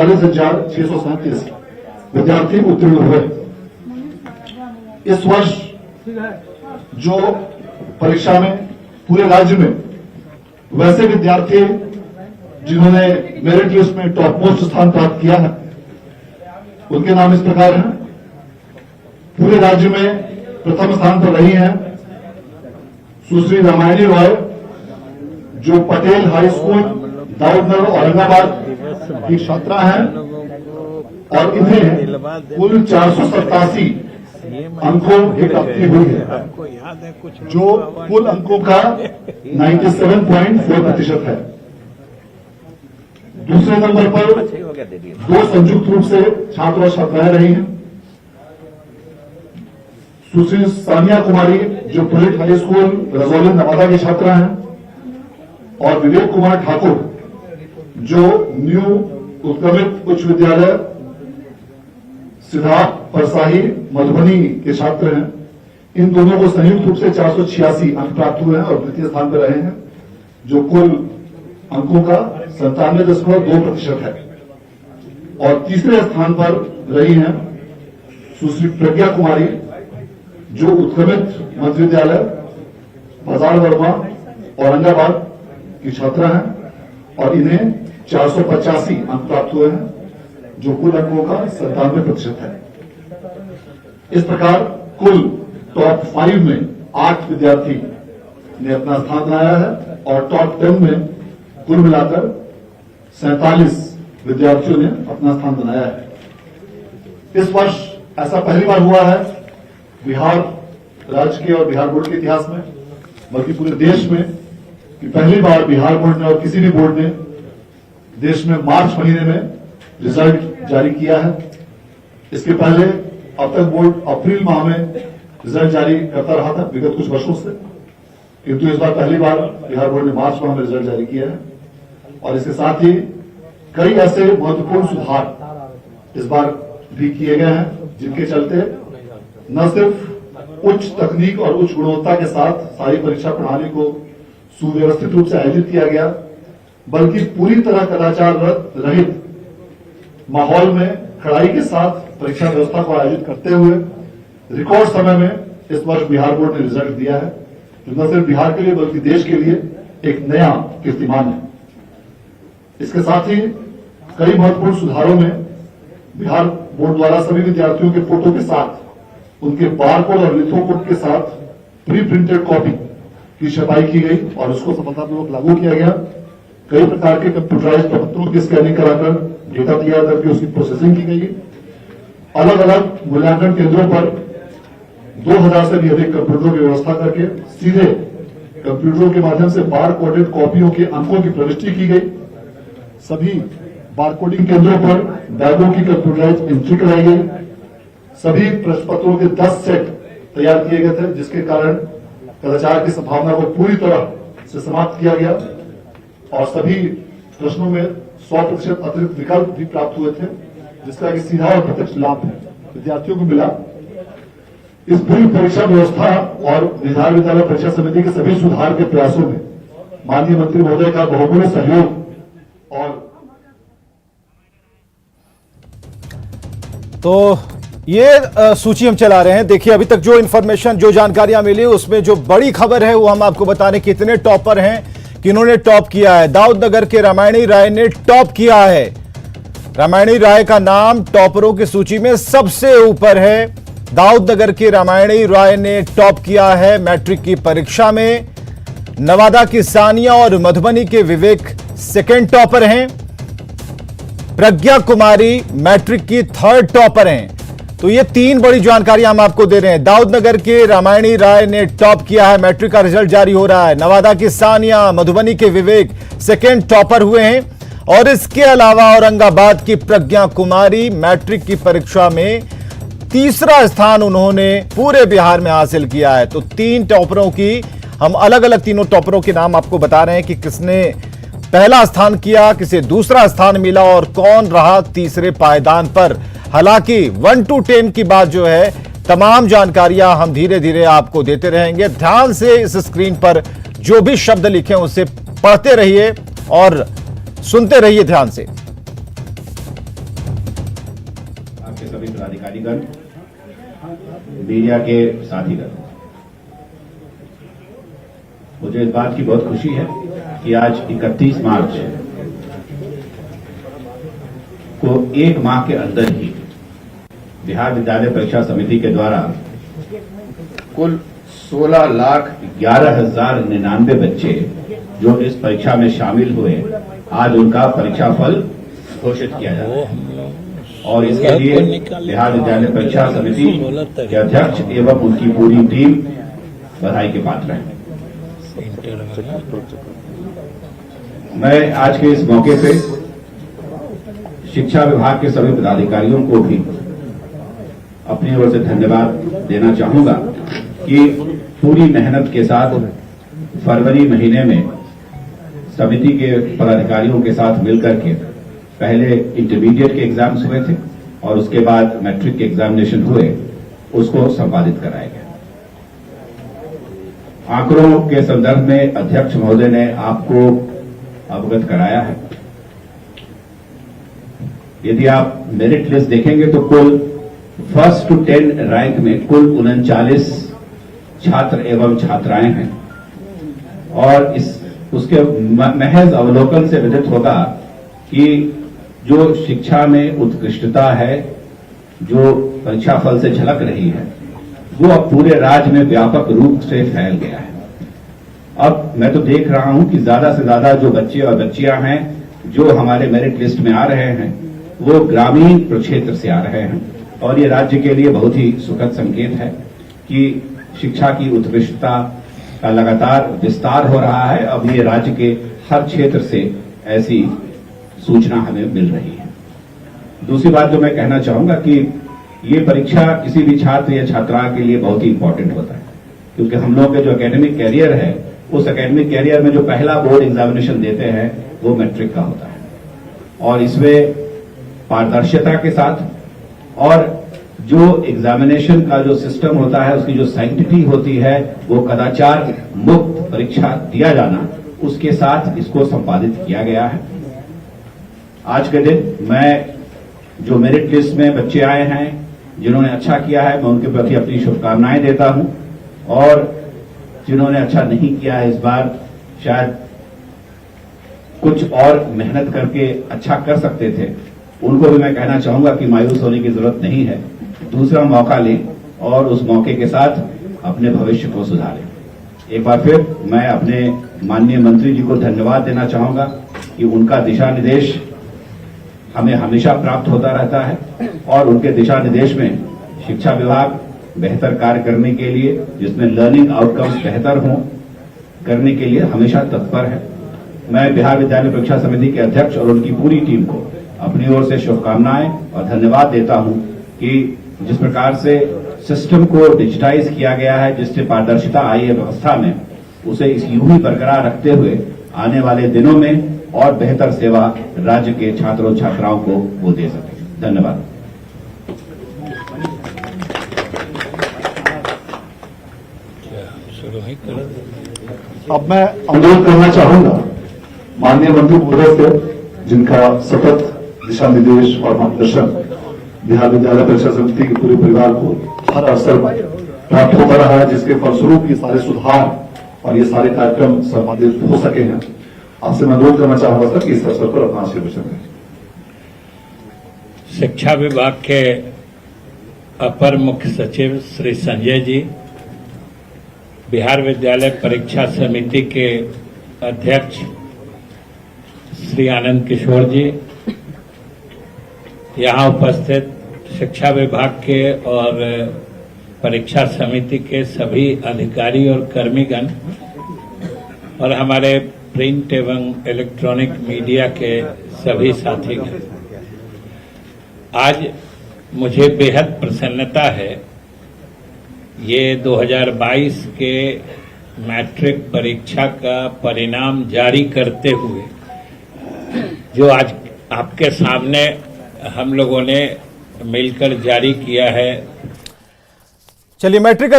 40,637 विद्यार्थी उत्तीर्ण हुए। इस वर्ष जो परीक्षा में पूरे राज्य में वैसे विद्यार्थी जिन्होंने मेरिट लिस्ट में टॉप मोस्ट स्थान प्राप्त किया है उनके नाम इस प्रकार हैं। पूरे राज्य में प्रथम स्थान पर रही हैं सुश्री रामायणी रॉय, जो पटेल हाई स्कूल दाऊदनगर औरंगाबाद की छात्रा हैं और इन्हें कुल 487 अंकों की प्राप्ति हुई है, जो कुल अंकों का 97.4% है। दूसरे नंबर पर दो संयुक्त रूप से छात्र और छात्राएं रही हैं। सुश्री सानिया कुमारी, जो police high school Rajauli Nawada की छात्रा हैं, और विवेक कुमार ठाकुर, जो न्यू उत्क्रमित उच्च विद्यालय सिद्धार्थ परसाही मधुबनी के छात्र हैं। इन दोनों को संयुक्त रूप से 486 अंक प्राप्त हुए हैं और द्वितीय स्थान पर रहे हैं, जो कुल अंकों का 97.2% है। और तीसरे स्थान पर रही हैं सुश्री प्रज्ञा कुमारी, जो उत्क्रमित मध्य विद्यालय बाजार वर्मा औरंगाबाद की छात्रा हैं और इन्हें 485 अंक प्राप्त हुए हैं, जो कुल अंकों का 97% है। इस प्रकार कुल टॉप 5 में 8 विद्यार्थी ने अपना स्थान बनाया है और टॉप 10 में कुल मिलाकर 47 विद्यार्थियों ने अपना स्थान बनाया है। इस वर्ष ऐसा पहली बार हुआ है बिहार राज्य के और बिहार बोर्ड के इतिहास में, बल्कि पूरे देश में, कि पहली बार बिहार बोर्ड ने और किसी भी बोर्ड ने देश में मार्च महीने में रिजल्ट जारी किया है। इसके पहले अब तक बोर्ड अप्रैल माह में रिजल्ट जारी करता रहा था विगत कुछ वर्षों से, किंतु इस बार पहली बार बिहार बोर्ड ने मार्च माह में रिजल्ट जारी किया है। और इसके साथ ही कई ऐसे महत्वपूर्ण सुधार इस बार भी किए गए हैं, जिनके चलते न सिर्फ उच्च तकनीक और उच्च गुणवत्ता के साथ सारी परीक्षा प्रणाली को सुव्यवस्थित रूप से आयोजित किया गया, बल्कि पूरी तरह कदाचार रहित माहौल में कड़ाई के साथ परीक्षा व्यवस्था को आयोजित करते हुए रिकॉर्ड समय में इस वर्ष बिहार बोर्ड ने रिजल्ट दिया है, जो न सिर्फ बिहार के लिए बल्कि देश के लिए एक नया कीर्तिमान है। इसके साथ ही कई महत्वपूर्ण सुधारों में बिहार बोर्ड द्वारा सभी विद्यार्थियों के फोटो के साथ उनके बारकोड और लिथोकोड के साथ प्री प्रिंटेड कॉपी की छपाई की गई और उसको सफलतापूर्वक लागू किया गया। कई प्रकार के कंप्यूटराइज्ड प्रपत्रों की स्कैनिंग कराकर डेटा तैयार करके उसकी प्रोसेसिंग की गई। अलग अलग मूल्यांकन केंद्रों पर 2000 से भी अधिक कंप्यूटरों की व्यवस्था करके सीधे कंप्यूटरों के माध्यम से बार कोडेड कॉपियों के अंकों की प्रविष्टि की गई। सभी बारकोडिंग केंद्रों पर बैगों की कंप्यूटराइज्ड एंट्री कराई गई। सभी प्रश्न पत्रों के 10 सेट तैयार किए गए थे, जिसके कारण कदाचार की संभावना को पूरी तरह से समाप्त किया गया और सभी प्रश्नों में 100% अतिरिक्त विकल्प भी प्राप्त हुए थे, जिसका एक सीधा और प्रत्यक्ष लाभ विद्यार्थियों को मिला। इस पूरी परीक्षा व्यवस्था और बिहार विद्यालय परीक्षा समिति के सभी सुधार के प्रयासों में माननीय मंत्री महोदय का बहुमूल्य सहयोग और तो ये सूची हम चला रहे हैं। देखिए, अभी तक जो इन्फॉर्मेशन, जो जानकारियां मिली, उसमें जो बड़ी खबर है वो हम आपको बता रहे, कितने टॉपर हैं, किन्होंने टॉप किया है। दाऊदनगर के रामायणी राय ने टॉप किया है। रामायणी राय का नाम टॉपरों की सूची में सबसे ऊपर है। दाऊदनगर की रामायणी राय ने टॉप किया है मैट्रिक की परीक्षा में। नवादा की सानिया और मधुबनी के विवेक सेकेंड टॉपर हैं। प्रज्ञा कुमारी मैट्रिक की थर्ड टॉपर हैं। तो ये 3 बड़ी जानकारी हम आपको दे रहे हैं। दाऊदनगर के रामायणी राय ने टॉप किया है, मैट्रिक का रिजल्ट जारी हो रहा है। नवादा की सानिया, मधुबनी के विवेक सेकेंड टॉपर हुए हैं और इसके अलावा औरंगाबाद की प्रज्ञा कुमारी मैट्रिक की परीक्षा में तीसरा स्थान उन्होंने पूरे बिहार में हासिल किया है। तो 3 टॉपरों की हम अलग अलग तीनों टॉपरों के नाम आपको बता रहे हैं कि किसने पहला स्थान किया, किसे दूसरा स्थान मिला और कौन रहा तीसरे पायदान पर। हालांकि 1 to 10 की बात जो है, तमाम जानकारियां हम धीरे धीरे आपको देते रहेंगे। ध्यान से इस स्क्रीन पर जो भी शब्द लिखे उसे पढ़ते रहिए और सुनते रहिए ध्यान से। आपके सभी पदाधिकारीगण, मीडिया के साथीगण, मुझे इस बात की बहुत खुशी है कि आज 31 मार्च को एक माह के अंदर ही बिहार विद्यालय परीक्षा समिति के द्वारा कुल 16,11,099 बच्चे जो इस परीक्षा में शामिल हुए, आज उनका परीक्षा फल घोषित किया जा रहा है। और इसके लिए बिहार विद्यालय परीक्षा समिति के अध्यक्ष एवं उनकी पूरी टीम बधाई के पात्र है। मैं आज के इस मौके पे शिक्षा विभाग के सभी पदाधिकारियों को भी अपनी ओर से धन्यवाद देना चाहूंगा कि पूरी मेहनत के साथ फरवरी महीने में समिति के पदाधिकारियों के साथ मिलकर के पहले इंटरमीडिएट के एग्जाम्स हुए थे और उसके बाद मैट्रिक के एग्जामिनेशन हुए, उसको संपादित कराया गया। आंकड़ों के संदर्भ में अध्यक्ष महोदय ने आपको अवगत कराया है। यदि आप मेरिट लिस्ट देखेंगे तो कुल फर्स्ट टू 10 रैंक में कुल 39 छात्र एवं छात्राएं हैं और उसके महज अवलोकन से विदित होगा कि जो शिक्षा में उत्कृष्टता है, जो परीक्षा फल से झलक रही है, वो अब पूरे राज्य में व्यापक रूप से फैल गया है। अब मैं तो देख रहा हूं कि ज्यादा से ज्यादा जो बच्चे और बच्चियां हैं जो हमारे मेरिट लिस्ट में आ रहे हैं, वो ग्रामीण प्रक्षेत्र से आ रहे हैं और ये राज्य के लिए बहुत ही सुखद संकेत है कि शिक्षा की उत्कृष्टता का लगातार विस्तार हो रहा है। अब ये राज्य के हर क्षेत्र से ऐसी सूचना हमें मिल रही है। दूसरी बात जो मैं कहना चाहूंगा कि ये परीक्षा किसी भी छात्र या छात्रा के लिए बहुत ही इंपॉर्टेंट होता है, क्योंकि हम लोग के जो एकेडमिक कैरियर है, उस एकेडमिक कैरियर में जो पहला बोर्ड एग्जामिनेशन देते हैं वो मैट्रिक का होता है और इसमें पारदर्शिता के साथ और जो एग्जामिनेशन का जो सिस्टम होता है, उसकी जो सैंक्टिटी होती है, वो कदाचार मुक्त परीक्षा दिया जाना, उसके साथ इसको संपादित किया गया है। आज के दिन मैं जो मेरिट लिस्ट में बच्चे आए हैं, जिन्होंने अच्छा किया है, मैं उनके प्रति अपनी शुभकामनाएं देता हूं और जिन्होंने अच्छा नहीं किया है, इस बार शायद कुछ और मेहनत करके अच्छा कर सकते थे, उनको भी मैं कहना चाहूंगा कि मायूस होने की जरूरत नहीं है। दूसरा मौका लें और उस मौके के साथ अपने भविष्य को सुधारें। एक बार फिर मैं अपने माननीय मंत्री जी को धन्यवाद देना चाहूंगा कि उनका दिशा निर्देश हमें हमेशा प्राप्त होता रहता है और उनके दिशा निर्देश में शिक्षा विभाग बेहतर कार्य करने के लिए, जिसमें लर्निंग आउटकम्स बेहतर हों, करने के लिए हमेशा तत्पर है। मैं बिहार विद्यालय परीक्षा समिति के अध्यक्ष और उनकी पूरी टीम को अपनी ओर से शुभकामनाएं और धन्यवाद देता हूं कि जिस प्रकार से सिस्टम को डिजिटाइज किया गया है, जिससे पारदर्शिता आई है व्यवस्था में, उसे इस यूं ही बरकरार रखते हुए आने वाले दिनों में और बेहतर सेवा राज्य के छात्रों छात्राओं को वो दे सके। धन्यवाद। अब मैं अनुरोध करना चाहूंगा माननीय मंत्री महोदय से, जिनका सतत दिशा निर्देश और मार्गदर्शन बिहार विद्यालय परीक्षा समिति के पूरे परिवार को हर स्तर पर प्राप्त होता रहा है, जिसके फलस्वरूप ये सारे सुधार और ये सारे कार्यक्रम संपादित हो सके हैं। आपसे मैं अनुरोध करना चाहूंगा सर कि इस अवसर पर अपना आशीर्वचन दें। शिक्षा विभाग के अपर मुख्य सचिव श्री संजय जी, बिहार विद्यालय परीक्षा समिति के अध्यक्ष श्री आनंद किशोर जी, यहाँ उपस्थित शिक्षा विभाग के और परीक्षा समिति के सभी अधिकारी और कर्मीगण और हमारे प्रिंट एवं इलेक्ट्रॉनिक मीडिया के सभी साथीगण, आज मुझे बेहद प्रसन्नता है। ये 2022 के मैट्रिक परीक्षा का परिणाम जारी करते हुए जो आज आपके सामने हम लोगों ने मिलकर जारी किया है। चलिए, मैट्रिक